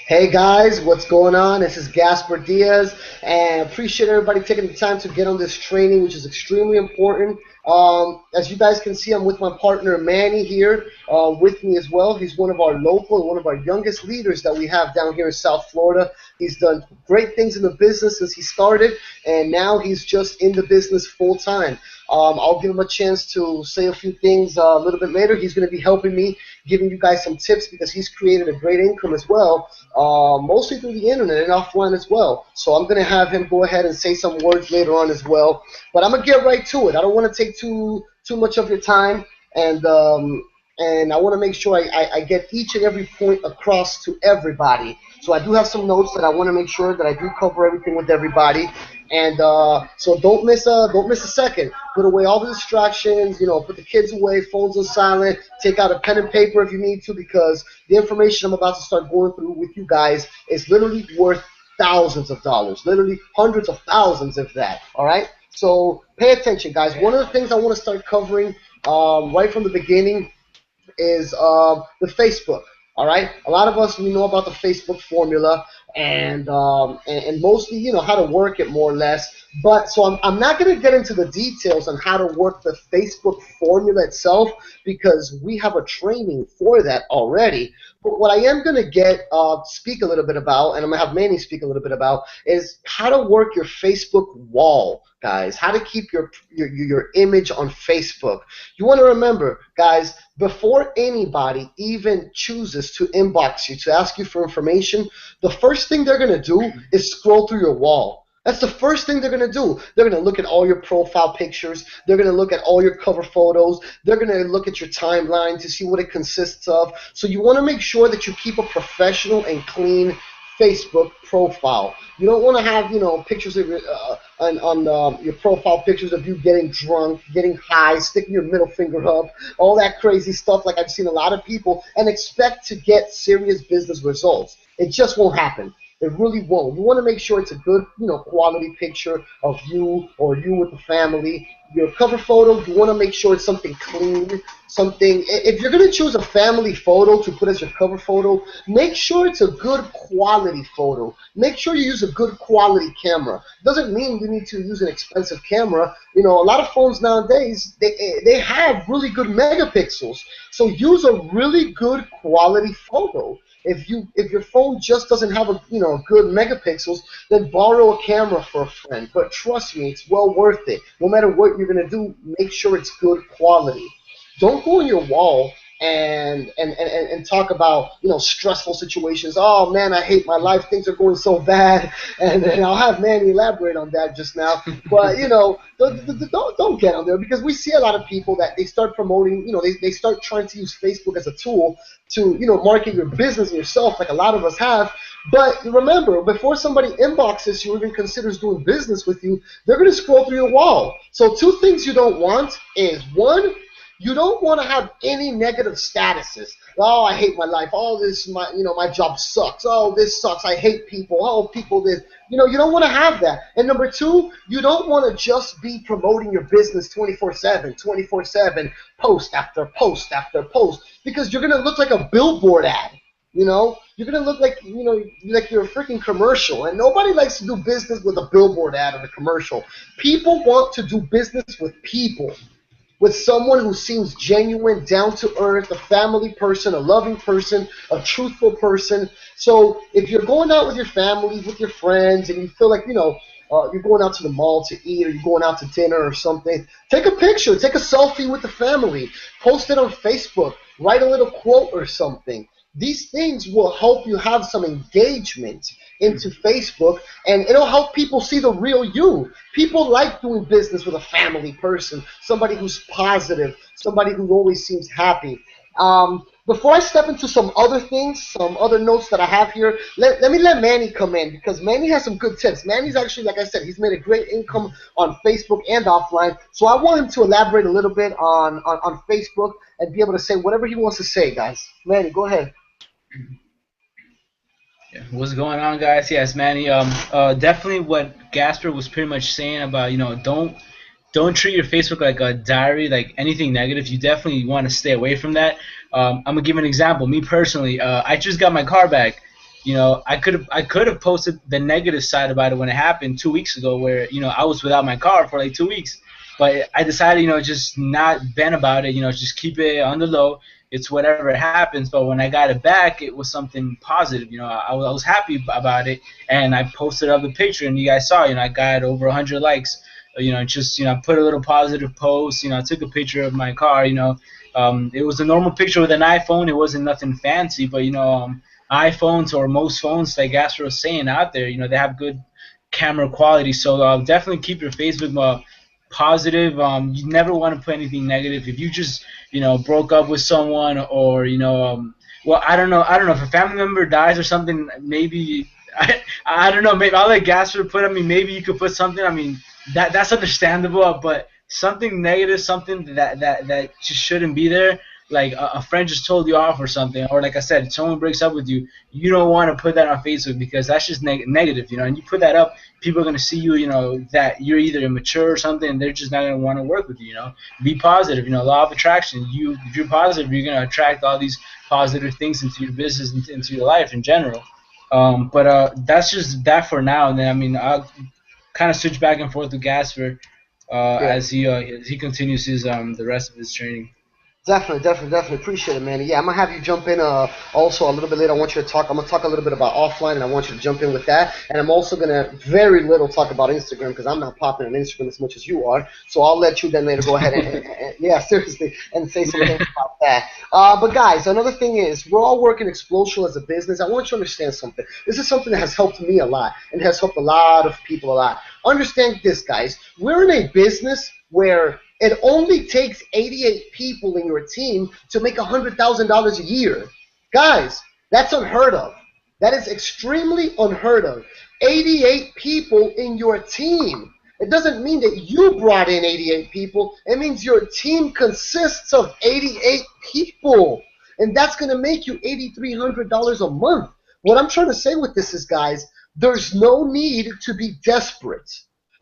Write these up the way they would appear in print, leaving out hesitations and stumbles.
Hey guys, what's going on? This is Gasper Diaz, and appreciate everybody taking the time to get on this training, which is extremely important. As you guys can see, I'm with my partner Manny here, with me as well. He's one of our local and one of our youngest leaders that we have down here in South Florida. He's done great things in the business since he started, and now he's just in the business full time. I'll give him a chance to say a few things a little bit later. He's going to be helping me, giving you guys some tips because he's created a great income as well, mostly through the internet and offline as well. So I'm going to have him go ahead and say some words later on as well. But I'm going to get right to it. I don't want to take too much of your time, and I want to make sure I get each and every point across to everybody. So I do have some notes that I want to make sure that I do cover everything with everybody. And so don't miss a second. Put away all the distractions. Put the kids away, phones on silent. Take out a pen and paper if you need to, because the information I'm about to start going through with you guys is literally worth thousands of dollars, literally hundreds of thousands of that. All right. So pay attention, guys. One of the things I want to start covering right from the beginning is the Facebook. All right, a lot of us, we know about the Facebook formula, and mostly how to work it more or less. But so I'm not going to get into the details on how to work the Facebook formula itself, because we have a training for that already. But what I am going to speak a little bit about, and I'm going to have Manny speak a little bit about, is how to work your Facebook wall, guys. How to keep your image on Facebook. You want to remember, guys, before anybody even chooses to inbox you to ask you for information, the first thing they're going to do is scroll through your wall. That's the first thing they're going to do. They're going to look at all your profile pictures. They're going to look at all your cover photos. They're going to look at your timeline to see what it consists of. So you want to make sure that you keep a professional and clean Facebook profile. You don't want to have, pictures of on your profile pictures of you getting drunk, getting high, sticking your middle finger up, all that crazy stuff like I've seen a lot of people, and expect to get serious business results. It just won't happen. It really won't. You want to make sure it's a good, quality picture of you or you with the family. Your cover photo, you want to make sure it's something clean, something. If you're going to choose a family photo to put as your cover photo, make sure it's a good quality photo. Make sure you use a good quality camera. Doesn't mean you need to use an expensive camera. A lot of phones nowadays, they have really good megapixels. So use a really good quality photo. If your phone just doesn't have good megapixels, then borrow a camera for a friend. But trust me, it's well worth it. No matter what you're gonna do, make sure it's good quality. Don't go on your wall and talk about stressful situations. Oh man, I hate my life. Things are going so bad, and I'll have Manny elaborate on that just now. But don't get on there, because we see a lot of people that they start promoting. They start trying to use Facebook as a tool to market your business and yourself, like a lot of us have. But remember, before somebody inboxes you or even considers doing business with you, they're going to scroll through your wall. So two things you don't want is, one, you don't want to have any negative statuses. Oh, I hate my life. Oh, my job sucks. Oh, this sucks. I hate people. Oh, people this. You don't want to have that. And number two, you don't want to just be promoting your business 24/7, post after post after post, because you're going to look like a billboard ad. You're going to look like, like you're a freaking commercial. And nobody likes to do business with a billboard ad or a commercial. People want to do business with people. With someone who seems genuine, down to earth, a family person, a loving person, a truthful person. So if you're going out with your family, with your friends, and you feel like, you're going out to the mall to eat, or you're going out to dinner or something, take a picture, take a selfie with the family, post it on Facebook, write a little quote or something. These things will help you have some engagement into Facebook, and it'll help people see the real you. People like doing business with a family person, somebody who's positive, somebody who always seems happy. Before I step into some other things, some other notes that I have here, let me let Manny come in, because Manny has some good tips. Manny's actually, like I said, he's made a great income on Facebook and offline. So I want him to elaborate a little bit on Facebook and be able to say whatever he wants to say, guys. Manny, go ahead. Yeah, what's going on, guys? Yes, Manny. Definitely what Gasper was pretty much saying about, don't treat your Facebook like a diary, like anything negative. You definitely want to stay away from that. I'm gonna give an example. Me personally, I just got my car back. I could have posted the negative side about it when it happened 2 weeks ago, where I was without my car for like 2 weeks. But I decided, just not vent about it, just keep it on the low. It's whatever happens. But when I got it back, it was something positive. I was happy about it, and I posted up the picture, and you guys saw, I got over 100 likes. Put a little positive post. I took a picture of my car. It was a normal picture with an iPhone. It wasn't nothing fancy, but iPhones or most phones, like Gasper was saying out there, they have good camera quality. So definitely keep your Facebook positive. You never want to put anything negative. If you just broke up with someone, or well, I don't know if a family member dies or something, maybe I don't know, maybe I'll let Gasper put, maybe you could put something, that's understandable, but something negative, something that just shouldn't be there, like a friend just told you off or something, or like I said, someone breaks up with you, you don't want to put that on Facebook, because that's just negative, and you put that up, people are going to see you, that you're either immature or something, and they're just not going to want to work with you, Be positive, if you're positive, you're going to attract all these positive things into your business, into your life in general. But that's just that for now, and then, I'll kind of switch back and forth with Gasper as he continues his the rest of his training. Definitely appreciate it, man. Yeah, I'm gonna have you jump in also a little bit later. I'm gonna talk a little bit about offline, and I want you to jump in with that. And I'm also gonna very little talk about Instagram, because I'm not popping on Instagram as much as you are. So I'll let you then later go ahead and yeah, seriously, and say something about that. But guys, another thing is, we're all working Explosial as a business. I want you to understand something. This is something that has helped me a lot, and has helped a lot of people a lot. Understand this, guys. We're in a business where it only takes 88 people in your team to make $100,000 a year. Guys, that's unheard of. That is extremely unheard of. 88 people in your team. It doesn't mean that you brought in 88 people. It means your team consists of 88 people. And that's going to make you $8,300 a month. What I'm trying to say with this is, guys, there's no need to be desperate.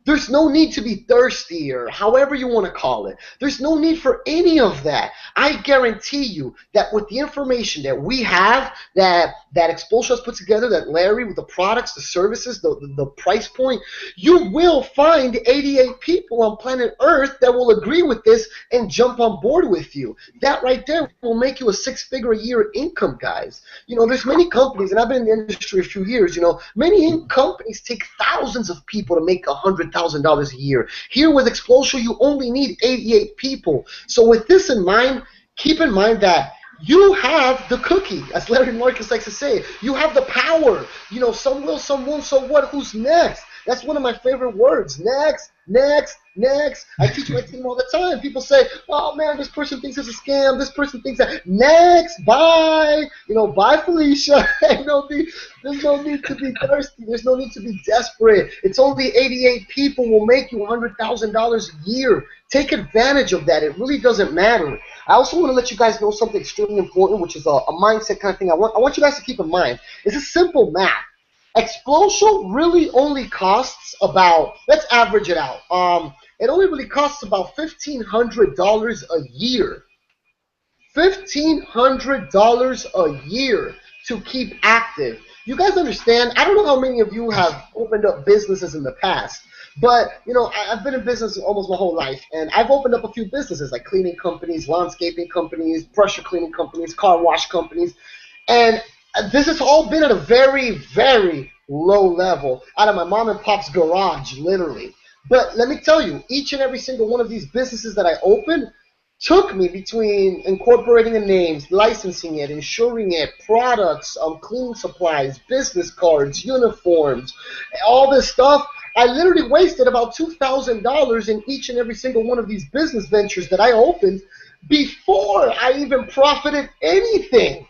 There's no need to be thirsty, or however you want to call it. There's no need for any of that. I guarantee you that with the information that we have, that Explosial has put together, that Larry, with the products, the services, the price point, you will find 88 people on planet Earth that will agree with this and jump on board with you. That right there will make you a six-figure a year income, guys. There's many companies, and I've been in the industry a few years, many companies take thousands of people to make $100,000 a year. Here with Explosial, you only need 88 people. So with this in mind, keep in mind that you have the cookie, as Larry Marcus likes to say. You have the power. Some will, some won't, so what? Who's next? That's one of my favorite words. Next. I teach my team all the time. People say, oh, man, this person thinks it's a scam. This person thinks that. Next. Bye. Bye, Felicia. There's no need to be thirsty. There's no need to be desperate. It's only 88 people will make you $100,000 a year. Take advantage of that. It really doesn't matter. I also want to let you guys know something extremely important, which is a mindset kind of thing. I want you guys to keep in mind. It's a simple math. Explosial really only costs about, let's average it out. It only really costs about $1,500 a year. $1,500 a year to keep active. You guys understand? I don't know how many of you have opened up businesses in the past, but I've been in business almost my whole life, and I've opened up a few businesses like cleaning companies, landscaping companies, pressure cleaning companies, car wash companies, and this has all been at a very, very low level, out of my mom and pop's garage, literally. But let me tell you, each and every single one of these businesses that I opened took me between incorporating the names, licensing it, insuring it, products, cleaning supplies, business cards, uniforms, all this stuff. I literally wasted about $2,000 in each and every single one of these business ventures that I opened before I even profited anything.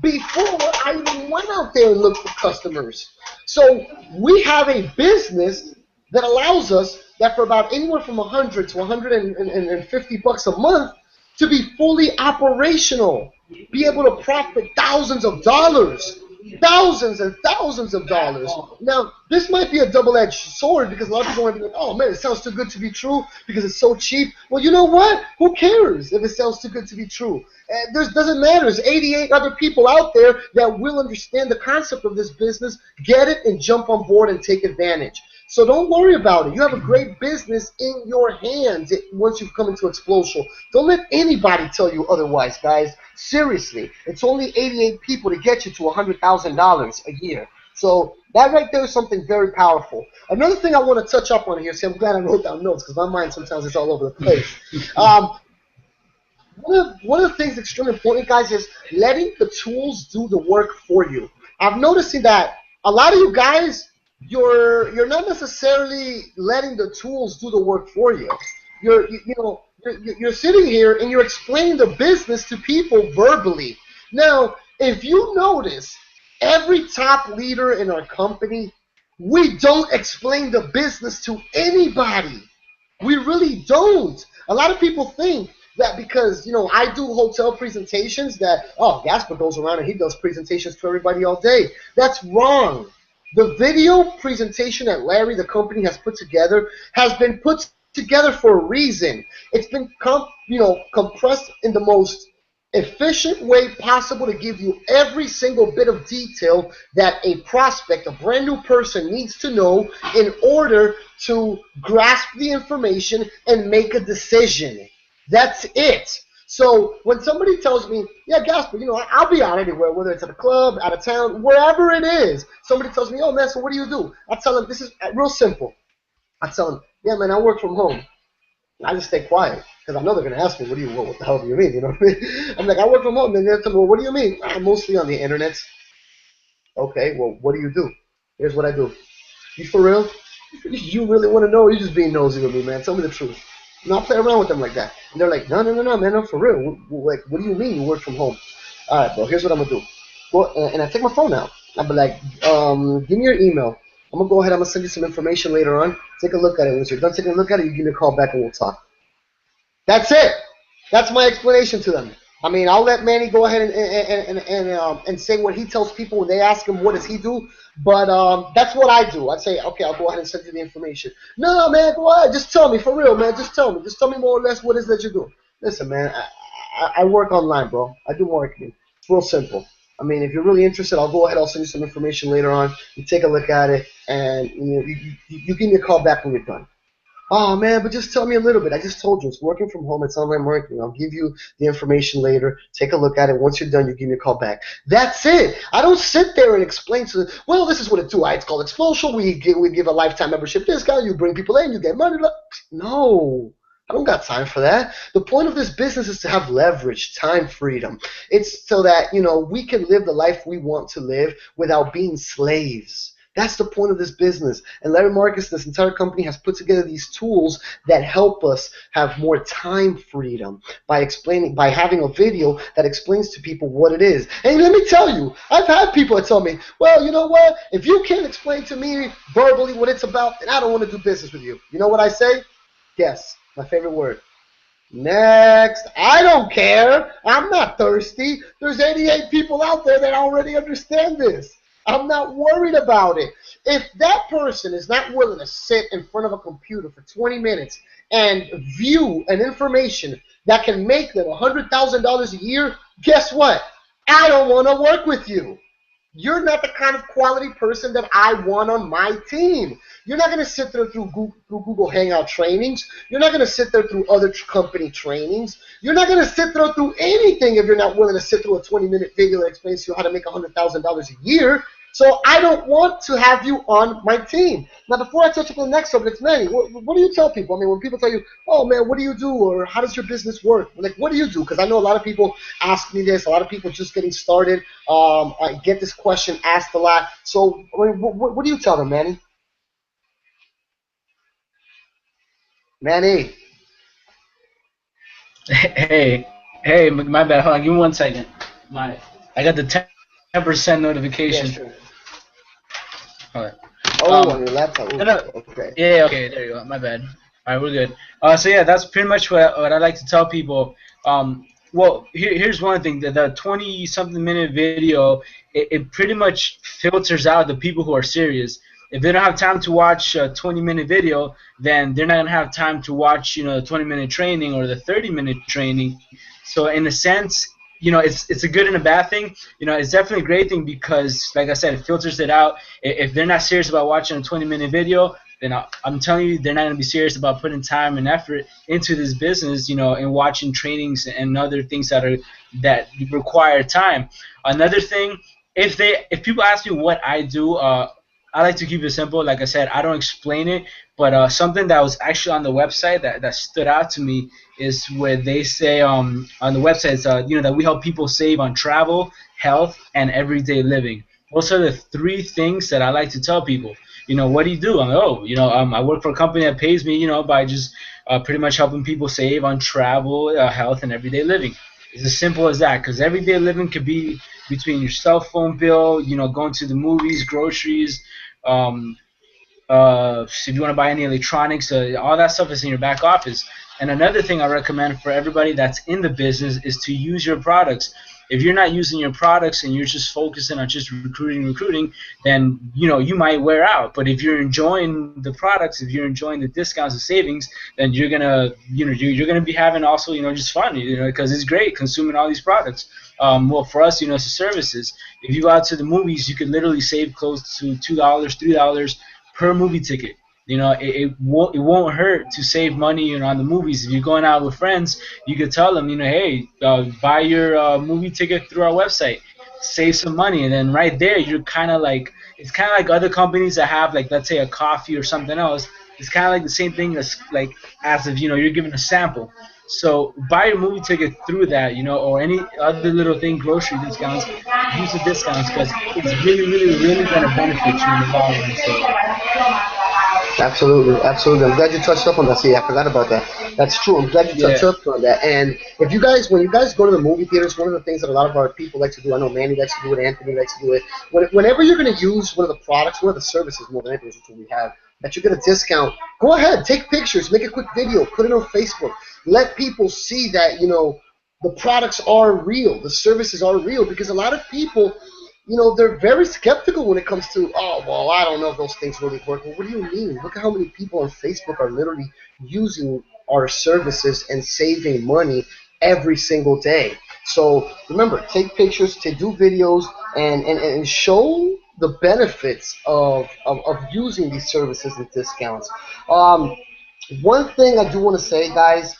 Before I even went out there and looked for customers. So we have a business that allows us that for about anywhere from $100 to $150 a month to be fully operational, be able to profit thousands of dollars thousands and thousands of dollars. Now, this might be a double-edged sword because a lot of people might be like, oh man, it sounds too good to be true because it's so cheap. Well, you know what? Who cares if it sounds too good to be true? Doesn't matter. There's 88 other people out there that will understand the concept of this business, get it, and jump on board and take advantage. So don't worry about it. You have a great business in your hands once you've come into Explosial. Don't let anybody tell you otherwise, guys. Seriously, it's only 88 people to get you to $100,000 a year. So that right there is something very powerful. Another thing I want to touch up on here, see, I'm glad I wrote down notes because my mind sometimes is all over the place. One of the things that's extremely important, guys, is letting the tools do the work for you. I'm noticing that a lot of you guys, you're not necessarily letting the tools do the work for you. You're sitting here and you're explaining the business to people verbally. Now, if you notice, every top leader in our company, we don't explain the business to anybody. We really don't. A lot of people think that because, I do hotel presentations that, oh, Gasper goes around and he does presentations to everybody all day. That's wrong. The video presentation that Larry, the company, has put together has been put together for a reason. It's been compressed in the most efficient way possible to give you every single bit of detail that a prospect, a brand new person, needs to know in order to grasp the information and make a decision. That's it. So when somebody tells me, yeah, Gasper, I'll be out anywhere, whether it's at a club, out of town, wherever it is. Somebody tells me, oh, man, so what do you do? I tell them, this is real simple. I tell them, yeah, man, I work from home. I just stay quiet because I know they're going to ask me, what the hell do you mean? You know what I mean? I'm like, I work from home. And they're telling me, well, what do you mean? I'm mostly on the internet. Okay, well, what do you do? Here's what I do. You for real? You really want to know, or you just being nosy with me, man? Tell me the truth. Not play around with them like that. And they're like, no, man, no, for real. Like, what do you mean you work from home? All right, bro, here's what I'm going to do. Well, and I take my phone out. I'll be like, give me your email. I'm going to go ahead. I'm going to send you some information later on. Take a look at it. Once you're done taking a look at it, you give me a call back and we'll talk. That's it. That's my explanation to them. I mean, I'll let Manny go ahead and say what he tells people when they ask him what does he do. But that's what I do. I say, okay, I'll go ahead and send you the information. No, man, go ahead. Just tell me, for real, man. Just tell me. Just tell me more or less what it is that you do. Listen, man, I work online, bro. I do marketing. It's real simple. I mean, if you're really interested, I'll go ahead. I'll send you some information later on. You take a look at it, and you give me a call back when you're done. Oh, man, but just tell me a little bit. I just told you. It's working from home. It's online marketing. I'll give you the information later. Take a look at it. Once you're done, you give me a call back. That's it. I don't sit there and explain to them, well, this is what it do. It's called Explosial. We give a lifetime membership discount. You bring people in. You get money. No. I don't got time for that. The point of this business is to have leverage, time freedom. It's so that, we can live the life we want to live without being slaves. That's the point of this business. And Larry Marcus, this entire company, has put together these tools that help us have more time freedom by having a video that explains to people what it is. And let me tell you, I've had people that tell me, well, you know what? If you can't explain to me verbally what it's about, then I don't want to do business with you. You know what I say? Yes, my favorite word. Next. I don't care. I'm not thirsty. There's 88 people out there that already understand this. I'm not worried about it. If that person is not willing to sit in front of a computer for 20 minutes and view an information that can make them $100,000 a year, guess what? I don't want to work with you. You're not the kind of quality person that I want on my team. You're not going to sit there through Google Hangout trainings. You're not going to sit there through other company trainings. You're not going to sit there through anything if you're not willing to sit through a 20-minute video that explains to you how to make $100,000 a year. So I don't want to have you on my team. Now, before I touch up on the next subject, Manny, what do you tell people? I mean, when people tell you, oh, man, what do you do? Or how does your business work? Like, what do you do? Because I know a lot of people ask me this. A lot of people just getting started. I get this question asked a lot. So I mean, what do you tell them, Manny? Manny. Hey, my bad. Hold on, give me 1 second. I got the 10% notification. Yeah, sure. All right. Oh, on your laptop. Ooh, no. Okay. Yeah, okay, there you go. My bad. All right, we're good. So yeah, that's pretty much what I like to tell people. Well, here's one thing: the 20-something minute video, it pretty much filters out the people who are serious. If they don't have time to watch a 20-minute video, then they're not gonna have time to watch, the 20-minute training or the 30-minute training. So in a sense, it's a good and a bad thing. It's definitely a great thing because, like I said, it filters it out. If they're not serious about watching a 20-minute video, then I'm telling you, they're not going to be serious about putting time and effort into this business, and watching trainings and other things that require time. Another thing, if people ask me what I do, I like to keep it simple. Like I said, I don't explain it, but something that was actually on the website that stood out to me is where they say on the website, that we help people save on travel, health, and everyday living. Those are the three things that I like to tell people. What do you do? I'm like, I work for a company that pays me, by just pretty much helping people save on travel, health, and everyday living. It's as simple as that, because everyday living could be between your cell phone bill, going to the movies, groceries, if you want to buy any electronics, all that stuff is in your back office. And another thing I recommend for everybody that's in the business is to use your products. If you're not using your products and you're just focusing on just recruiting, then you might wear out. But if you're enjoying the products, if you're enjoying the discounts and savings, then you're gonna you're gonna be having also just fun, because it's great consuming all these products. Well, for us, it's the services. If you go out to the movies, you could literally save close to $2, $3 per movie ticket. It won't hurt to save money on the movies. If you're going out with friends, you could tell them, hey, buy your movie ticket through our website, save some money, and then right there you're it's kind of like other companies that have, like, let's say a coffee or something else. It's kind of like the same thing as if you're giving a sample. So buy your movie ticket through that, or any other little thing, grocery discounts. Use the discounts because it's really, really, really going to benefit you in the long run. So. Absolutely, absolutely. I'm glad you touched up on that. See, I forgot about that. That's true. I'm glad you touched up on that. And when you guys go to the movie theaters, one of the things that a lot of our people like to do, I know Manny likes to do it, Anthony likes to do it. Whenever you're going to use one of the products, one of the services more than anything, which we have, that you're going to discount, go ahead, take pictures, make a quick video, put it on Facebook. Let people see that, the products are real, the services are real, because a lot of people, they're very skeptical when it comes to, oh, well, I don't know if those things really work. Well, what do you mean? Look at how many people on Facebook are literally using our services and saving money every single day. So remember, take pictures, to do videos, and show the benefits of using these services and discounts. One thing I do want to say, guys,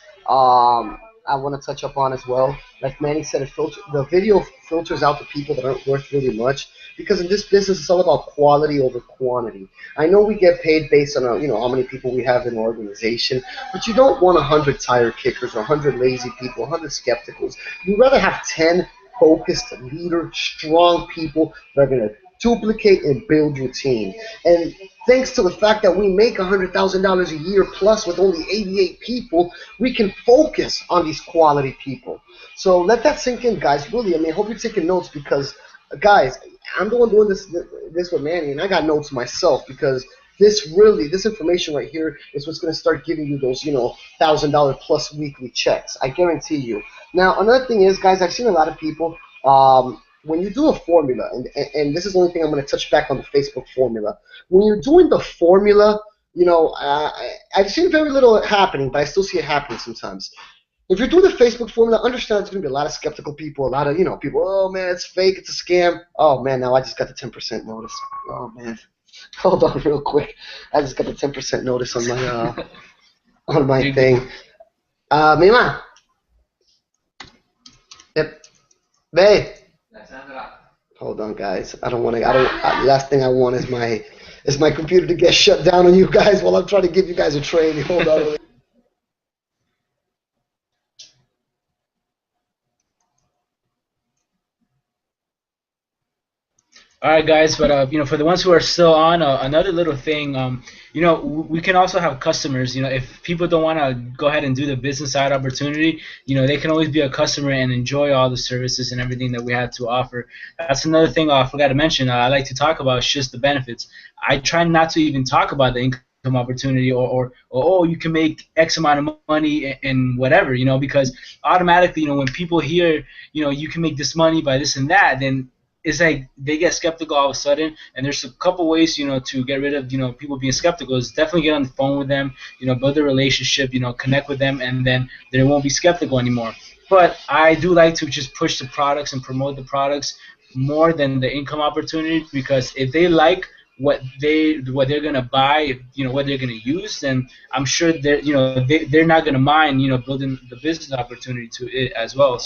I want to touch up on as well. Like Manny said, the video filters out the people that aren't worth really much, because in this business it's all about quality over quantity. I know we get paid based on how many people we have in our organization, but you don't want 100 tire kickers or 100 lazy people, 100 skepticals. You'd rather have 10 focused, leader, strong people that are going to duplicate and build your team. And thanks to the fact that we make $100,000 a year plus with only 88 people, we can focus on these quality people. So let that sink in, guys. Really, I hope you're taking notes, because, guys, I'm the one doing this with Manny, and I got notes myself, because this information right here is what's going to start giving you those, $1,000 plus weekly checks. I guarantee you. Now, another thing is, guys, I've seen a lot of people, when you do a formula, and this is the only thing I'm going to touch back on the Facebook formula. When you're doing the formula, I've seen very little happening, but I still see it happening sometimes. If you're doing the Facebook formula, understand there's going to be a lot of skeptical people, a lot of, people, oh, man, it's fake, it's a scam. Oh, man, now I just got the 10% notice. Oh, man. Hold on real quick. I just got the 10% notice on my on my thing. Mima. Yep. Babe. Hold on, guys. Last thing I want is my computer to get shut down on you guys while I'm trying to give you guys a training. Hold on. All right, guys, but for the ones who are still on, another little thing, we can also have customers. If people don't want to go ahead and do the business side opportunity, they can always be a customer and enjoy all the services and everything that we have to offer. That's another thing I forgot to mention. I like to talk about is just the benefits. I try not to even talk about the income income opportunity, or oh, you can make X amount of money and whatever, because automatically, when people hear, you can make this money by this and that, then it's like they get skeptical all of a sudden. And there's a couple ways, to get rid of, people being skeptical. Is definitely get on the phone with them, build a relationship, connect with them, and then they won't be skeptical anymore. But I do like to just push the products and promote the products more than the income opportunity, because if they like what they're gonna buy, what they're gonna use, then I'm sure they're not gonna mind, building the business opportunity to it as well.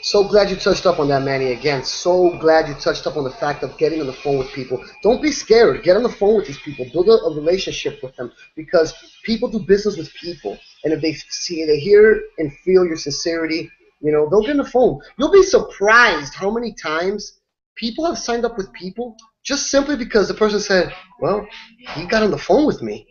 So glad you touched up on that, Manny. Again, so glad you touched up on the fact of getting on the phone with people. Don't be scared. Get on the phone with these people. Build a relationship with them, because people do business with people. And if they hear and feel your sincerity, they'll get on the phone. You'll be surprised how many times people have signed up with people just simply because the person said, well, he got on the phone with me.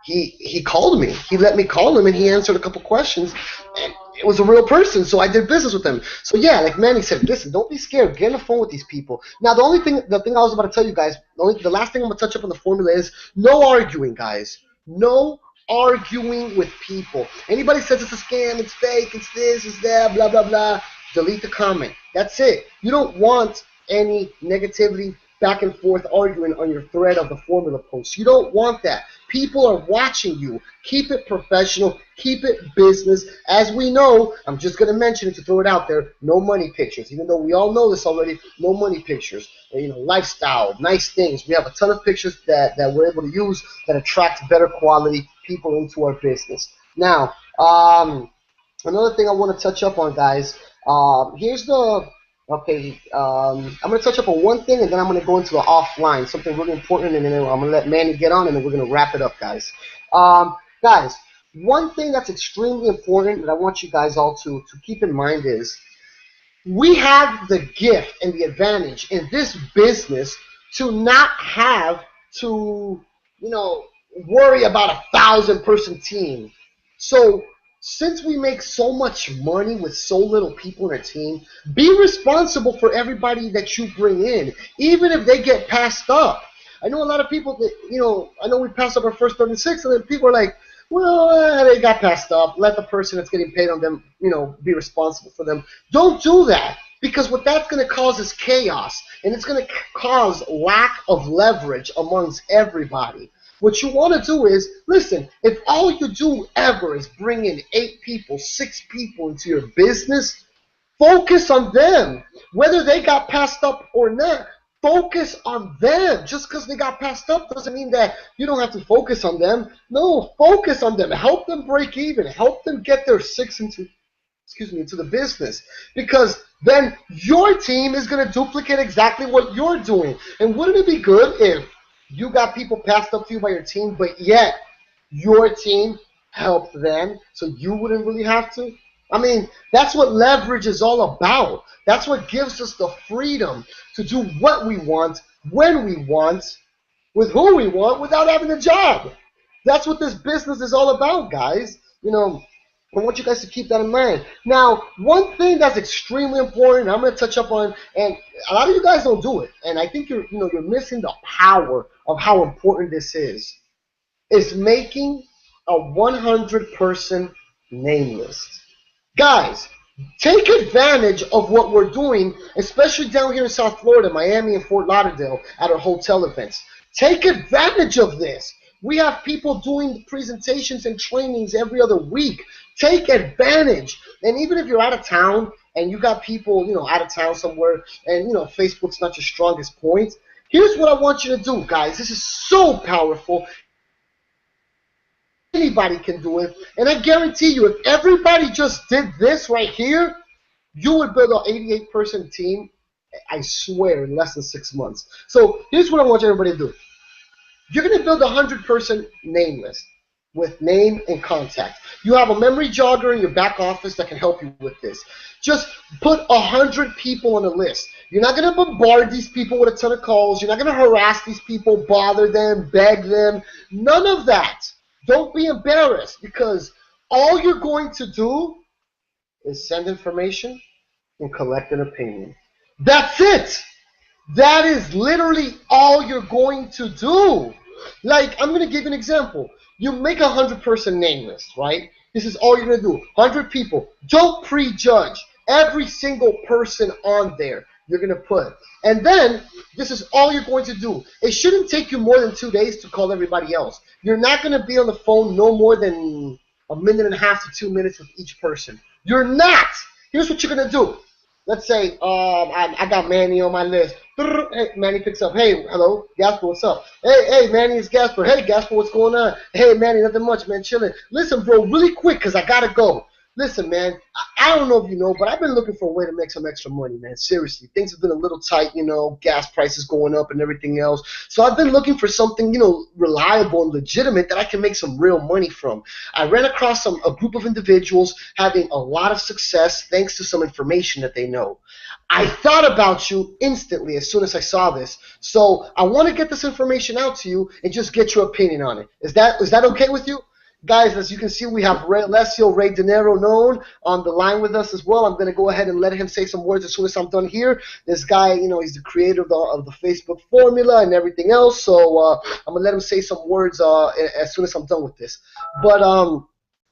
He called me. He let me call him, and he answered a couple questions. And it was a real person, so I did business with him. So yeah, like Manny said, listen, don't be scared. Get on the phone with these people. Now, the thing I was about to tell you guys, the last thing I'm gonna touch up on the formula is no arguing, guys. No arguing with people. Anybody says it's a scam, it's fake, it's this, it's that, blah blah blah, delete the comment. That's it. You don't want any negativity, back and forth arguing on your thread of the formula post. You don't want that. People are watching you. Keep it professional. Keep it business. As we know, I'm just going to mention it to throw it out there, no money pictures. Even though we all know this already, no money pictures. Lifestyle, nice things. We have a ton of pictures that we're able to use that attract better quality people into our business. Now, another thing I want to touch up on, guys, here's the... Okay, I'm going to touch up on one thing, and then I'm going to go into the offline, something really important, and then I'm going to let Manny get on, and then we're going to wrap it up, guys. Guys, one thing that's extremely important that I want you guys all to keep in mind is we have the gift and the advantage in this business to not have to, worry about 1,000-person team. So since we make so much money with so little people in our team, be responsible for everybody that you bring in, even if they get passed up. I know a lot of people that, I know we passed up our first 36, and then people are like, well, they got passed up. Let the person that's getting paid on them, be responsible for them. Don't do that, because what that's going to cause is chaos, and it's going to cause lack of leverage amongst everybody. What you want to do is, listen, if all you do ever is bring in 8 people, 6 people into your business, focus on them. Whether they got passed up or not, focus on them. Just because they got passed up doesn't mean that you don't have to focus on them. No, focus on them. Help them break even. Help them get their 6 into the business. Because then your team is going to duplicate exactly what you're doing. And wouldn't it be good if you got people passed up to you by your team, but yet your team helped them, so you wouldn't really have to? I mean, that's what leverage is all about. That's what gives us the freedom to do what we want, when we want, with who we want, without having a job. That's what this business is all about, guys. I want you guys to keep that in mind. Now, one thing that's extremely important, I'm going to touch up on, and a lot of you guys don't do it, and I think you're missing the power of how important this is making a 100-person name list. Guys, take advantage of what we're doing, especially down here in South Florida, Miami, and Fort Lauderdale at our hotel events. Take advantage of this. We have people doing presentations and trainings every other week. Take advantage. And even if you're out of town and you got people, out of town somewhere, and, Facebook's not your strongest point, here's what I want you to do, guys. This is so powerful. Anybody can do it. And I guarantee you, if everybody just did this right here, you would build an 88-person team, I swear, in less than 6 months. So here's what I want everybody to do. You're going to build a 100-person name list with name and contact. You have a memory jogger in your back office that can help you with this. Just put 100 people on a list. You're not going to bombard these people with a ton of calls. You're not going to harass these people, bother them, beg them. None of that. Don't be embarrassed, because all you're going to do is send information and collect an opinion. That's it. That is literally all you're going to do. Like, I'm going to give you an example. You make a 100-person name list, right? This is all you're going to do. 100 people. Don't prejudge every single person on there you're going to put. And then, this is all you're going to do. It shouldn't take you more than 2 days to call everybody else. You're not going to be on the phone no more than a minute and a half to 2 minutes with each person. You're not. Here's what you're going to do. Let's say I got Manny on my list. Hey, Manny picks up. Hey, hello, Gasper, what's up? Hey, Manny, it's Gasper. Hey, Gasper, what's going on? Hey, Manny, nothing much, man, chilling. Listen, bro, really quick, because I got to go. Listen, man, I don't know if you know, but I've been looking for a way to make some extra money, man. Seriously, things have been a little tight, gas prices going up and everything else. So I've been looking for something, reliable and legitimate that I can make some real money from. I ran across a group of individuals having a lot of success thanks to some information that they know. I thought about you instantly as soon as I saw this. So I want to get this information out to you and just get your opinion on it. Is that okay with you? Guys, as you can see, we have Alessio Ray De Niro known on the line with us as well. I'm going to go ahead and let him say some words as soon as I'm done here. This guy, he's the creator of the Facebook formula and everything else. So I'm going to let him say some words as soon as I'm done with this. But,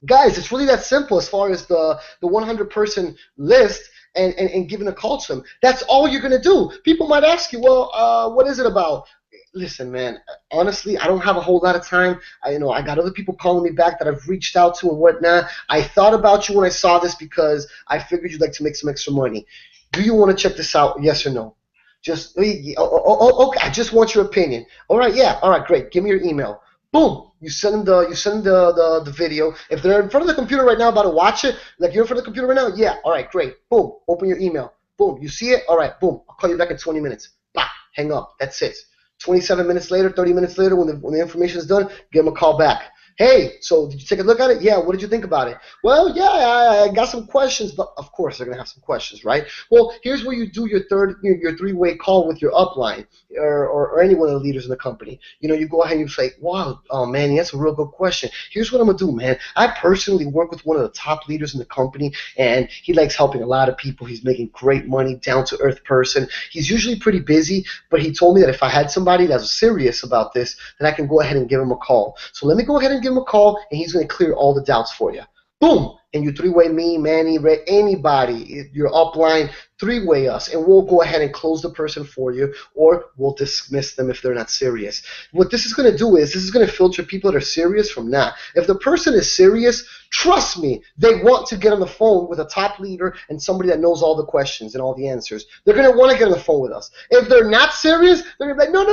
guys, it's really that simple as far as the 100-person list. And giving a call to them. That's all you're going to do. People might ask you, well, what is it about? Listen, man, honestly, I don't have a whole lot of time. I got other people calling me back that I've reached out to and whatnot. I thought about you when I saw this because I figured you'd like to make some extra money. Do you want to check this out, yes or no? Just, okay, I just want your opinion. All right, yeah, all right, great. Give me your email. Boom. You send them the video. If they're in front of the computer right now about to watch it, like you're in front of the computer right now, yeah, all right, great. Boom. Open your email. Boom. You see it? All right, boom. I'll call you back in 20 minutes. Bah, hang up. That's it. 27 minutes later, 30 minutes later, when the information is done, give them a call back. Hey, so did you take a look at it? Yeah, what did you think about it? Well, yeah, I got some questions, but of course they're going to have some questions, right? Well, here's where you do your three-way call with your upline or any one of the leaders in the company. You go ahead and you say, wow, oh, man, that's a real good question. Here's what I'm going to do, man. I personally work with one of the top leaders in the company, and he likes helping a lot of people. He's making great money, down-to-earth person. He's usually pretty busy, but he told me that if I had somebody that was serious about this, then I can go ahead and give him a call. So let me go ahead and give him a call, and he's going to clear all the doubts for you. Boom! And you three-way me, Manny, Ray, anybody, your upline, three-way us, and we'll go ahead and close the person for you, or we'll dismiss them if they're not serious. What this is going to do is this is going to filter people that are serious from not. If the person is serious, trust me, they want to get on the phone with a top leader and somebody that knows all the questions and all the answers. They're going to want to get on the phone with us. If they're not serious, they're going to be like,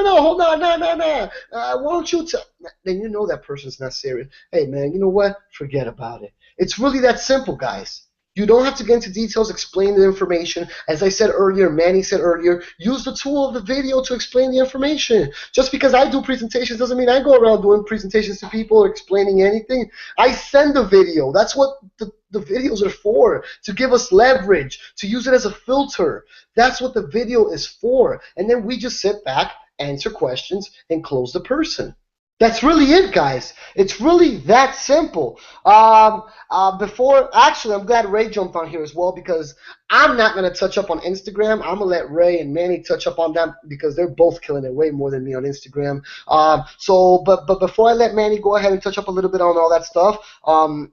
no, hold on, no. Why don't you tell? Then you know that person's not serious. Hey, man, you know what? Forget about it. It's really that simple, guys. You don't have to get into details, explain the information. As I said earlier, Manny said earlier, use the tool of the video to explain the information. Just because I do presentations doesn't mean I go around doing presentations to people or explaining anything. I send the video. That's what the videos are for, to give us leverage, to use it as a filter. That's what the video is for. And then we just sit back, answer questions, and close the person. That's really it, guys. It's really that simple. Actually, I'm glad Ray jumped on here as well, because I'm not going to touch up on Instagram. I'm going to let Ray and Manny touch up on that because they're both killing it way more than me on Instagram. But before I let Manny go ahead and touch up a little bit on all that stuff,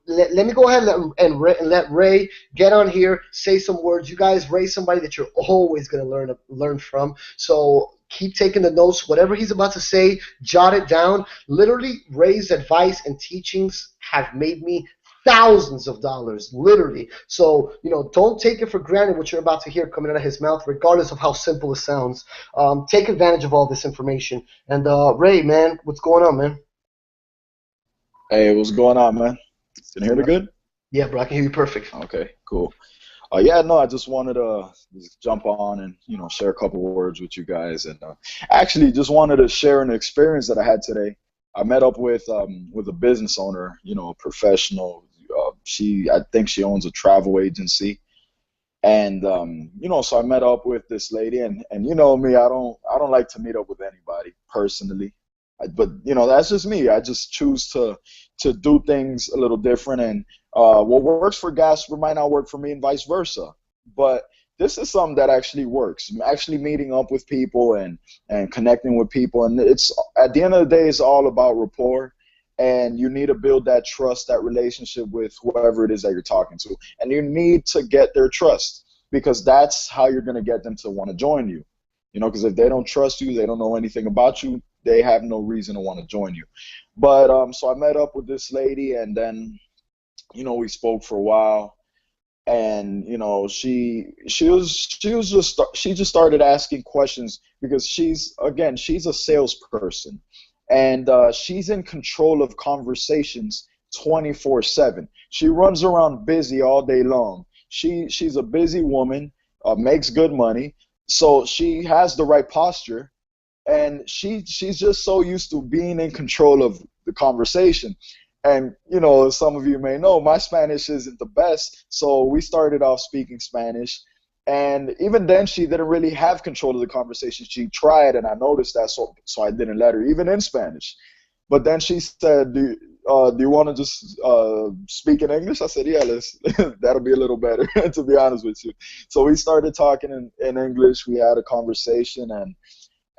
let me go ahead and let Ray get on here, say some words. You guys, Ray's somebody that you're always going to learn from. So keep taking the notes. Whatever he's about to say, jot it down. Literally, Ray's advice and teachings have made me thousands of dollars, literally. So, don't take it for granted what you're about to hear coming out of his mouth, regardless of how simple it sounds. Take advantage of all this information. And Ray, man, what's going on, man? Hey, what's going on, man? Can you hear me good? Yeah, bro, I can hear you perfect. Okay, cool. I just wanted to just jump on and share a couple words with you guys, and actually just wanted to share an experience that I had today. I met up with a business owner, a professional. I think she owns a travel agency, and so I met up with this lady, and you know me, I don't like to meet up with anybody personally, but that's just me. I just choose to do things a little different, and what works for Gasper might not work for me, and vice versa. But this is something that actually works. Actually meeting up with people and connecting with people, and it's at the end of the day, it's all about rapport. And you need to build that trust, that relationship with whoever it is that you're talking to, and you need to get their trust because that's how you're going to get them to want to join you. You know, because if they don't trust you, they don't know anything about you, they have no reason to want to join you. But so I met up with this lady, and then we spoke for a while, and she just started asking questions because she's a salesperson, and she's in control of conversations 24/7. She runs around busy all day long. She's a busy woman, makes good money, so she has the right posture, and she's just so used to being in control of the conversation. And some of you may know my Spanish isn't the best, so we started off speaking Spanish, and even then she didn't really have control of the conversation. She tried, and I noticed that, so I didn't let her, even in Spanish. But then she said, "Do you want to just speak in English?" I said, "Yeah, let's. That'll be a little better, to be honest with you." So we started talking in English. We had a conversation,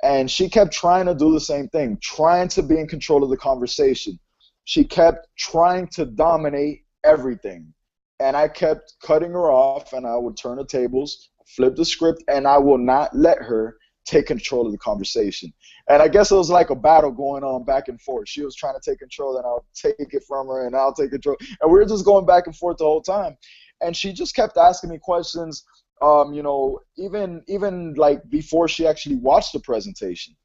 and she kept trying to do the same thing, trying to be in control of the conversation. She kept trying to dominate everything. And I kept cutting her off, and I would turn the tables, flip the script, and I will not let her take control of the conversation. And I guess it was like a battle going on back and forth. She was trying to take control, and I'll take it from her, and I'll take control. And we were just going back and forth the whole time. And she just kept asking me questions, even like before she actually watched the presentation.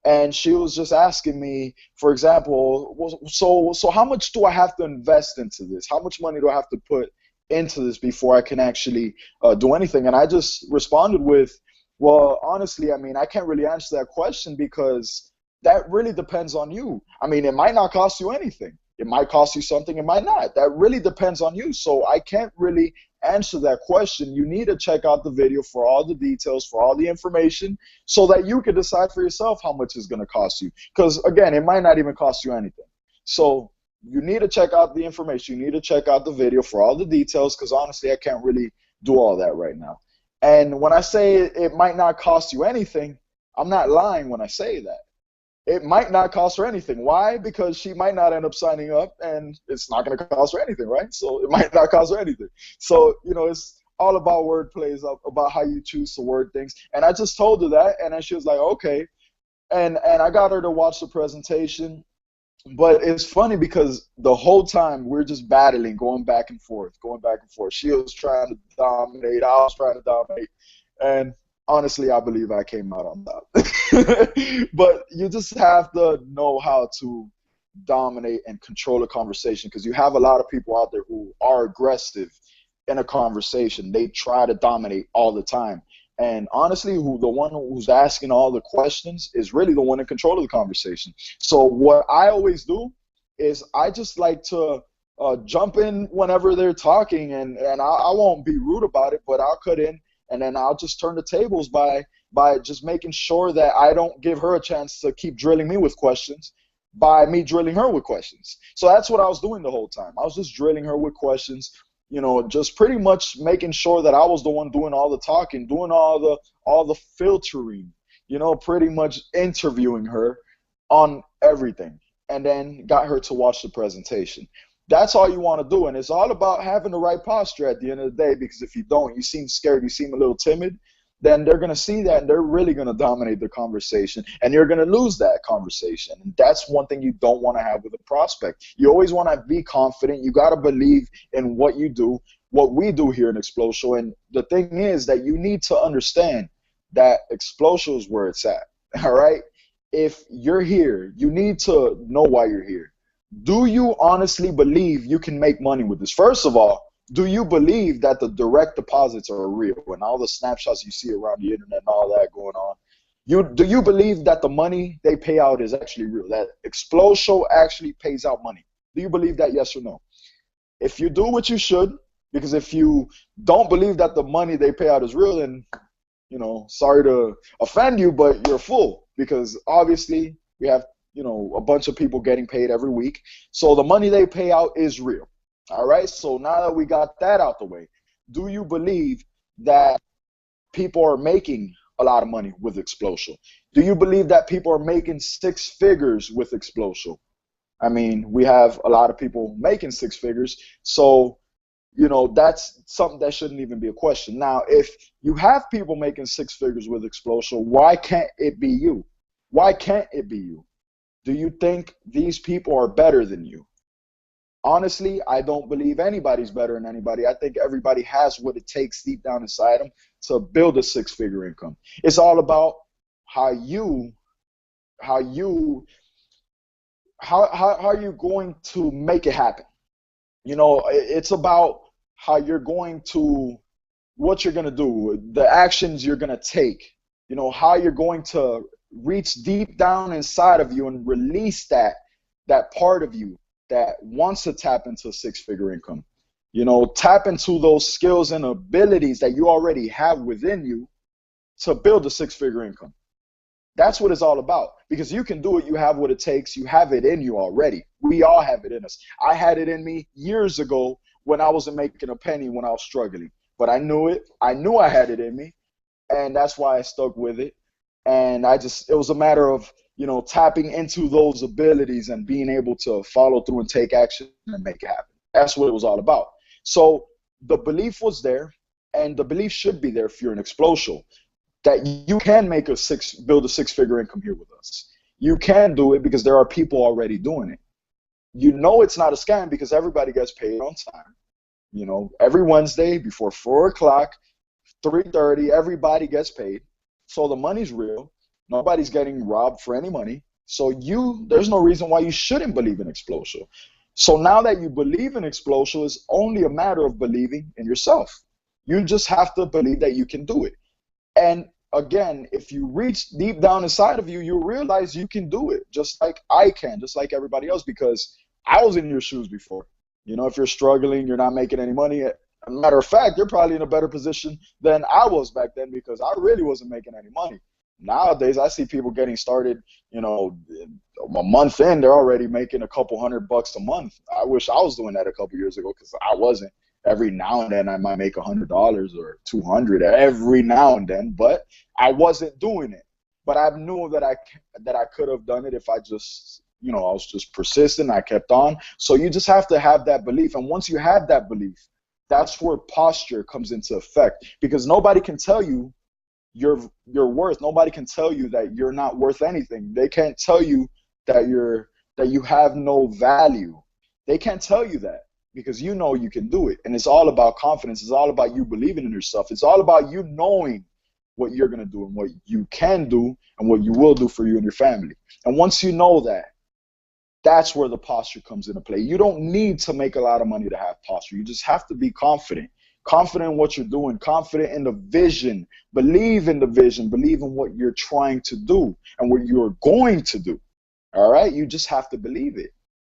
And she was just asking me, for example, so how much do I have to invest into this? How much money do I have to put into this before I can actually do anything? And I just responded with, well, honestly, I mean, I can't really answer that question because that really depends on you. I mean, it might not cost you anything. It might cost you something. It might not. That really depends on you. So I can't really answer that question. You need to check out the video for all the details, for all the information, so that you can decide for yourself how much it's going to cost you. Because, again, it might not even cost you anything. So you need to check out the information. You need to check out the video for all the details, because, honestly, I can't really do all that right now. And when I say it might not cost you anything, I'm not lying when I say that. It might not cost her anything. Why? Because she might not end up signing up, and it's not going to cost her anything, right? So it might not cost her anything. So, it's all about wordplay, about how you choose to word things. And I just told her that, and then she was like, okay. And I got her to watch the presentation. But it's funny because the whole time we're just battling, going back and forth. She was trying to dominate. I was trying to dominate. And honestly, I believe I came out on top. But you just have to know how to dominate and control a conversation, because you have a lot of people out there who are aggressive in a conversation. They try to dominate all the time. And honestly, the one who's asking all the questions is really the one in control of the conversation. So what I always do is I just like to jump in whenever they're talking, and I won't be rude about it, but I'll cut in, and then I'll just turn the tables by just making sure that I don't give her a chance to keep drilling me with questions by me drilling her with questions. So that's what I was doing the whole time. I was just drilling her with questions, just pretty much making sure that I was the one doing all the talking, doing all the filtering, pretty much interviewing her on everything, and then got her to watch the presentation. That's all you want to do, and it's all about having the right posture at the end of the day, because if you don't, you seem scared, you seem a little timid, then they're going to see that, and they're really going to dominate the conversation, and you're going to lose that conversation. And that's one thing you don't want to have with a prospect. You always want to be confident. You got to believe in what you do, what we do here in Explosio. And the thing is that you need to understand that Explosio is where it's at, all right? If you're here, you need to know why you're here. Do you honestly believe you can make money with this? First of all, do you believe that the direct deposits are real and all the snapshots you see around the internet and all that going on? Do you believe that the money they pay out is actually real, that Explosio actually pays out money? Do you believe that, yes or no? If you do what you should, because if you don't believe that the money they pay out is real, then, sorry to offend you, but you're a fool, because obviously we have, a bunch of people getting paid every week. So the money they pay out is real. All right, so now that we got that out the way, do you believe that people are making a lot of money with Explosive? Do you believe that people are making 6 figures with Explosive? I mean, we have a lot of people making 6 figures, so that's something that shouldn't even be a question. Now, if you have people making 6 figures with Explosive, why can't it be you? Why can't it be you? Do you think these people are better than you? Honestly, I don't believe anybody's better than anybody. I think everybody has what it takes deep down inside them to build a 6-figure income. It's all about how are you going to make it happen. It's about how you're going to, what you're going to do, the actions you're going to take, how you're going to reach deep down inside of you and release that part of you that wants to tap into a 6-figure income. Tap into those skills and abilities that you already have within you to build a 6-figure income. That's what it's all about, because you can do it. You have what it takes. You have it in you already. We all have it in us. I had it in me years ago when I wasn't making a penny, when I was struggling, but I knew it. I knew I had it in me, and that's why I stuck with it. And it was a matter of, tapping into those abilities and being able to follow through and take action and make it happen. That's what it was all about. So the belief was there, and the belief should be there if you're an Explosive, that you can build a 6-figure income here with us. You can do it because there are people already doing it. It's not a scam because everybody gets paid on time. Every Wednesday before 4 o'clock, 3:30, everybody gets paid. So the money's real. Nobody's getting robbed for any money. So there's no reason why you shouldn't believe in Explosive. So now that you believe in Explosive, it's only a matter of believing in yourself. You just have to believe that you can do it. And again, if you reach deep down inside of you, you'll realize you can do it, just like I can, just like everybody else, because I was in your shoes before. If you're struggling, you're not making any money. As a matter of fact, you're probably in a better position than I was back then, because I really wasn't making any money. Nowadays, I see people getting started, a month in, they're already making a couple $100 a month. I wish I was doing that a couple years ago, because I wasn't. Every now and then I might make $100 or $200 every now and then, but I wasn't doing it. But I knew that I could have done it if I just, I was just persistent. I kept on. So you just have to have that belief. And once you have that belief, that's where posture comes into effect, because nobody can tell you your worth. Nobody can tell you that you're not worth anything. They can't tell you that you have no value. They can't tell you that, because you can do it. And it's all about confidence. It's all about you believing in yourself. It's all about you knowing what you're going to do and what you can do and what you will do for you and your family. And once you know that, that's where the posture comes into play. You don't need to make a lot of money to have posture. You just have to be confident. Confident in what you're doing, confident in the vision, believe in the vision, believe in what you're trying to do and what you're going to do. All right? You just have to believe it.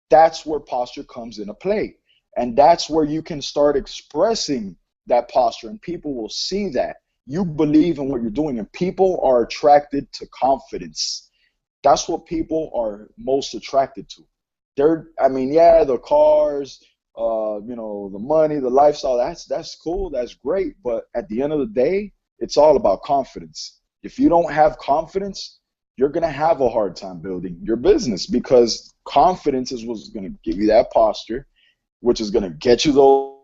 That's where posture comes into play. And that's where you can start expressing that posture, and people will see that. You believe in what you're doing, and people are attracted to confidence. That's what people are most attracted to. The cars, the money, the lifestyle, that's cool, that's great, but at the end of the day, it's all about confidence. If you don't have confidence, you're going to have a hard time building your business, because confidence is what's going to give you that posture, which is going to get you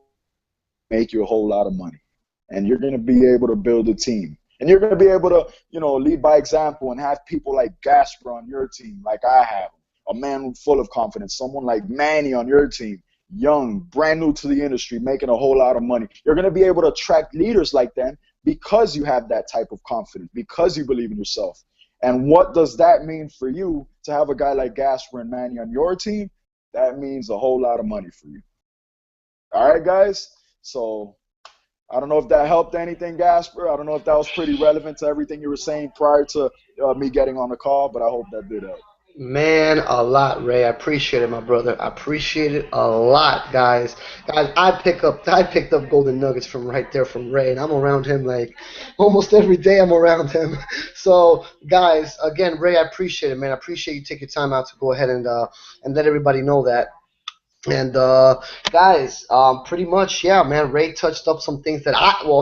make you a whole lot of money. And you're going to be able to build a team. And you're going to be able to, lead by example and have people like Gasper on your team, like I have, a man full of confidence, someone like Manny on your team, young, brand new to the industry, making a whole lot of money. You're going to be able to attract leaders like them because you have that type of confidence, because you believe in yourself. And what does that mean for you to have a guy like Gasper and Manny on your team? That means a whole lot of money for you. All right, guys? So I don't know if that helped anything, Gasper. I don't know if that was pretty relevant to everything you were saying prior to me getting on the call, but I hope that did help. Man, a lot, Ray. I appreciate it, my brother. I appreciate it a lot, guys. I picked up golden nuggets from right there from Ray, and I'm around him like almost every day. I'm around him. So, guys, again, Ray, I appreciate it, man. I appreciate you taking time out to go ahead and let everybody know that. And guys, pretty much, yeah, man. Ray touched up some things that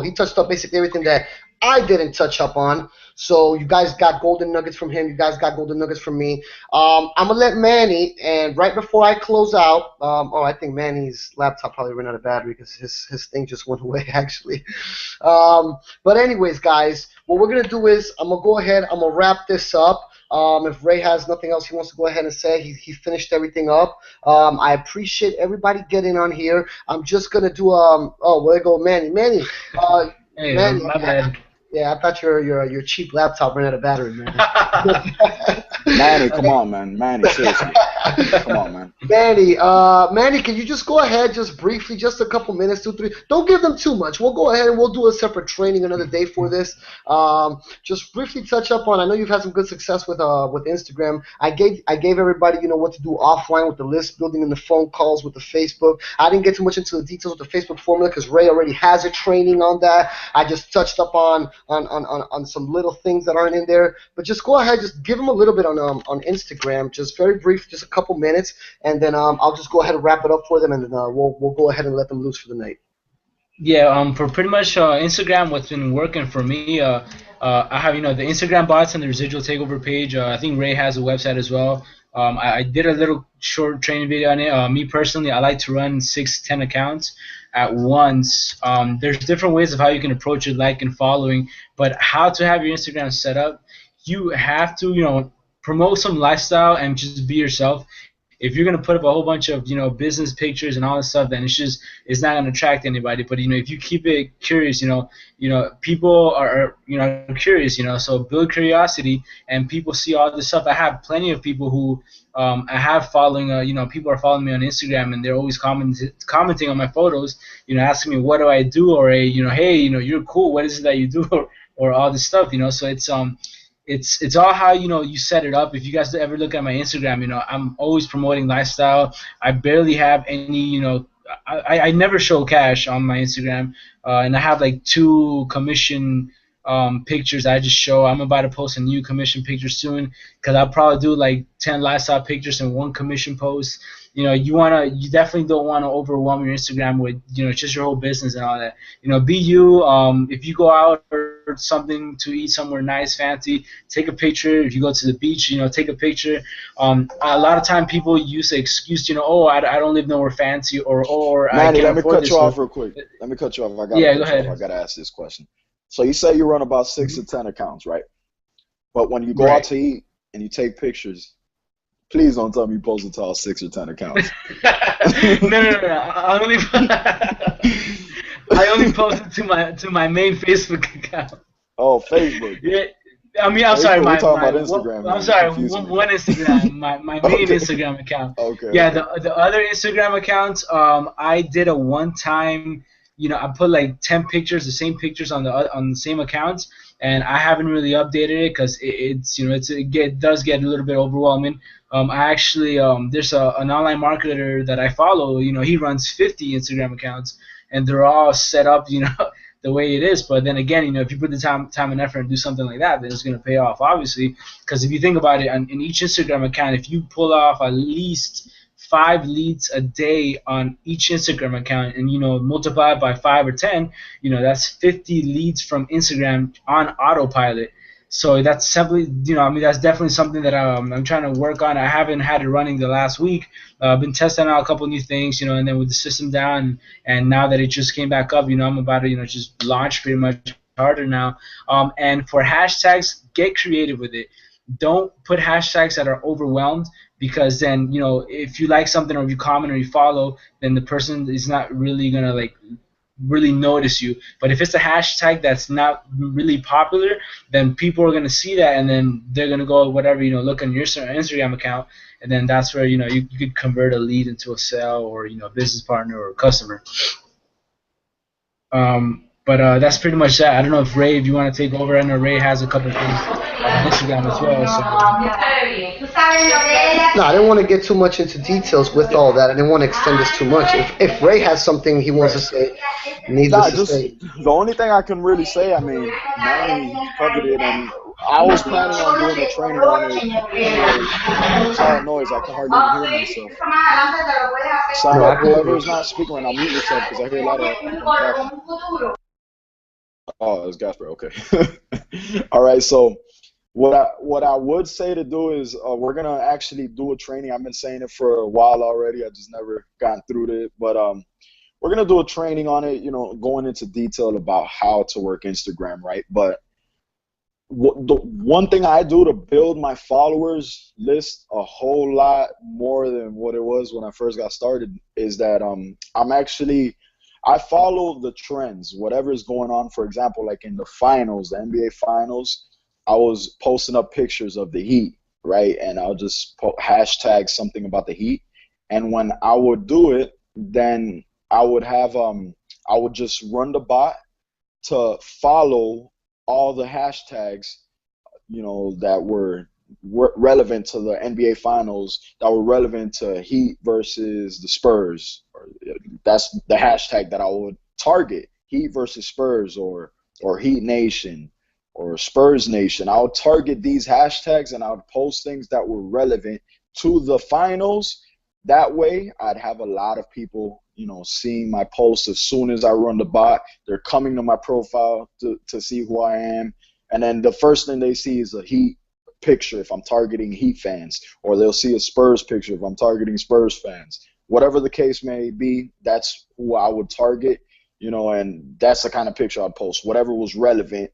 he touched up basically everything that I didn't touch up on. So you guys got golden nuggets from him. You guys got golden nuggets from me. I'm gonna let Manny, and right before I close out, I think Manny's laptop probably ran out of battery because his thing just went away actually. But anyways, guys, what we're gonna do is I'm gonna go ahead. I'm gonna wrap this up. If Ray has nothing else he wants to go ahead and say, he finished everything up. I appreciate everybody getting on here. I'm just gonna do where go Manny? Manny, Hey, Manny, my bad. yeah, I thought your cheap laptop ran out of battery, man. Manny, come on, man. Manny, seriously. Come on, man. Manny, can you just go ahead, just briefly, just a couple minutes, 2, 3. Don't give them too much. We'll go ahead and we'll do a separate training another day for this. Just briefly touch up on. I know you've had some good success with Instagram. I gave everybody what to do offline with the list building and the phone calls with the Facebook. I didn't get too much into the details with the Facebook formula because Ray already has a training on that. I just touched up on some little things that aren't in there. But just go ahead, just give them a little bit on Instagram, just very brief, just a couple minutes, and then I'll just go ahead and wrap it up for them, and then we'll go ahead and let them loose for the night. Yeah, for pretty much Instagram, what's been working for me, I have the Instagram bots and the residual takeover page. I think Ray has a website as well. I did a little short training video on it. Me personally, I like to run 6-10 accounts at once. There's different ways of how you can approach it, like and following, but how to have your Instagram set up, you have to promote some lifestyle and just be yourself. If you're gonna put up a whole bunch of business pictures and all this stuff, then it's not gonna attract anybody. But if you keep it curious, people are curious, so build curiosity, and people see all this stuff. I have plenty of people who I have following, people are following me on Instagram, and they're always commenting on my photos, asking me what do I do, or hey, you're cool, what is it that you do, or all this stuff, so it's all how you set it up. If you guys ever look at my Instagram, I'm always promoting lifestyle. I barely have any, I never show cash on my Instagram, and I have like 2 commission pictures I just show. I'm about to post a new commission picture soon because I'll probably do like 10 lifestyle pictures in 1 commission post. You definitely don't want to overwhelm your Instagram with just your whole business and all that. Be you. If you go out or something to eat somewhere nice, fancy, take a picture. If you go to the beach, take a picture. A lot of time people use the excuse, I don't live nowhere fancy, or Manny, I can't let me afford cut this you off stuff. real quick. Let me cut you off. Go ahead. I gotta ask this question. So you say you run about 6 to 10 accounts, right? But when you go out to eat and you take pictures, please don't tell me you post it to all 6 or 10 accounts. No. I only post it to my main Facebook account. Oh, Facebook. Yeah. I mean, I'm sorry. We're talking about Instagram. I'm sorry. One Instagram, my main Instagram account. Okay. Yeah, the other Instagram accounts, I did a one-time. I put like 10 pictures, the same pictures on the same accounts, and I haven't really updated it because it does get a little bit overwhelming. I actually there's an online marketer that I follow. He runs 50 Instagram accounts, and they're all set up, the way it is. But then again, if you put the time and effort and do something like that, then it's gonna pay off, obviously. Because if you think about it, in each Instagram account, if you pull off at least 5 leads a day on each Instagram account, and multiply it by 5 or 10, that's 50 leads from Instagram on autopilot. So that's simply, that's definitely something that I'm trying to work on. I haven't had it running the last week. I've been testing out a couple new things, and then with the system down, and now that it just came back up, I'm about to, just launch pretty much harder now. And for hashtags, get creative with it. Don't put hashtags that are overwhelmed, because then, if you like something or you comment or you follow, then the person is not really going to really notice you. But if it's a hashtag that's not really popular, then people are going to see that, and then they're going to go whatever, look on your Instagram account, and then that's where, you could convert a lead into a sale, or, a business partner or a customer. But that's pretty much that. I don't know if Ray, if you want to take over. I know Ray has a couple things on Instagram as well. No, I didn't want to get too much into details with all that. I didn't want to extend this too much. If Ray has something he wants to say, needless to say. The only thing I can really say, Manny covered it, and I was planning on doing a training on it. It's all noise. I can hardly even hear myself. So whoever is not speaking right now, mute yourself, because I hear a lot of Oh, it's Gasper. Okay. All right. So what I would say to do is we're gonna actually do a training. I've been saying it for a while already. I just never gotten through to it. But we're gonna do a training on it. You know, going into detail about how to work Instagram, right? But the one thing I do to build my followers list a whole lot more than what it was when I first got started is that I follow the trends, whatever is going on. For example, like in the finals, the NBA finals, I was posting up pictures of the Heat, right? And I'll just hashtag something about the Heat. And when I would do it, then I would have I would just run the bot to follow all the hashtags, you know, that were relevant to the NBA Finals, that were relevant to Heat versus the Spurs. That's the hashtag that I would target: Heat versus Spurs, or Heat Nation, or Spurs Nation. I would target these hashtags and I would post things that were relevant to the finals. That way, I'd have a lot of people, you know, seeing my posts as soon as I run the bot. They're coming to my profile to see who I am. And then the first thing they see is a Heat picture if I'm targeting Heat fans, or they'll see a Spurs picture if I'm targeting Spurs fans. Whatever the case may be, that's who I would target, you know, and that's the kind of picture I'd post, whatever was relevant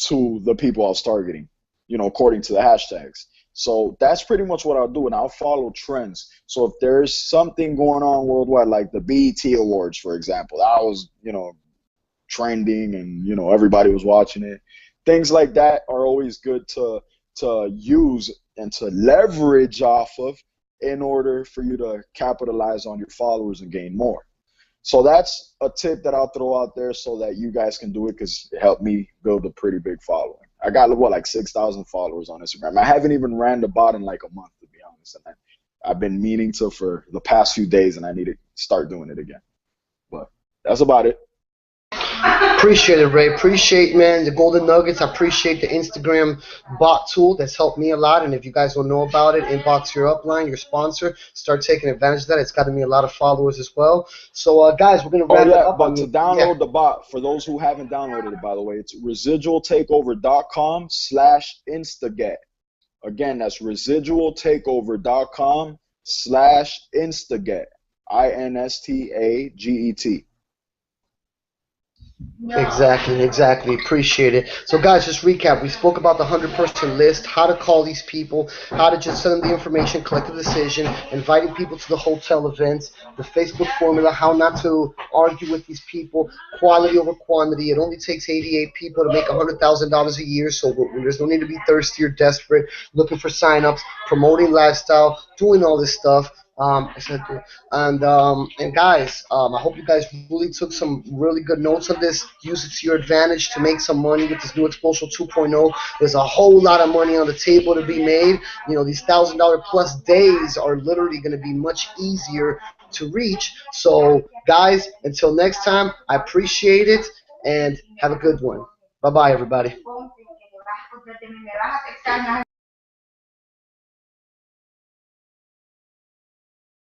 to the people I was targeting, you know, according to the hashtags. So that's pretty much what I'll do, and I'll follow trends. So if there's something going on worldwide, like the BET Awards, for example, that was, you know, trending, and, you know, everybody was watching it. Things like that are always good to use and to leverage off of in order for you to capitalize on your followers and gain more. So that's a tip that I'll throw out there so that you guys can do it, because it helped me build a pretty big following. I got, what, like 6,000 followers on Instagram. I haven't even ran the bot in like a month, to be honest. And I've been meaning to for the past few days, and I need to start doing it again. But that's about it. Appreciate it, Ray. Appreciate, man, the golden nuggets. I appreciate the Instagram bot tool that's helped me a lot. And if you guys don't know about it, inbox your upline, your sponsor. Start taking advantage of that. It's gotten me a lot of followers as well. So, guys, we're going to wrap it up. But to download the bot, for those who haven't downloaded it, by the way, it's residualtakeover.com/Instaget. Again, that's residualtakeover.com/Instaget. INSTAGET. Exactly. Appreciate it. So, guys, just recap. We spoke about the 100-person list, how to call these people, how to just send them the information, collect a decision, inviting people to the hotel events, the Facebook formula, how not to argue with these people, quality over quantity. It only takes 88 people to make $100,000 a year, so there's no need to be thirsty or desperate, looking for signups, promoting lifestyle, doing all this stuff. And guys, I hope you guys really took some really good notes on this. Use it to your advantage to make some money with this new Exposure 2.0. There's a whole lot of money on the table to be made. You know, these $1,000 plus days are literally going to be much easier to reach. So, guys, until next time, I appreciate it, and have a good one. Bye-bye, everybody.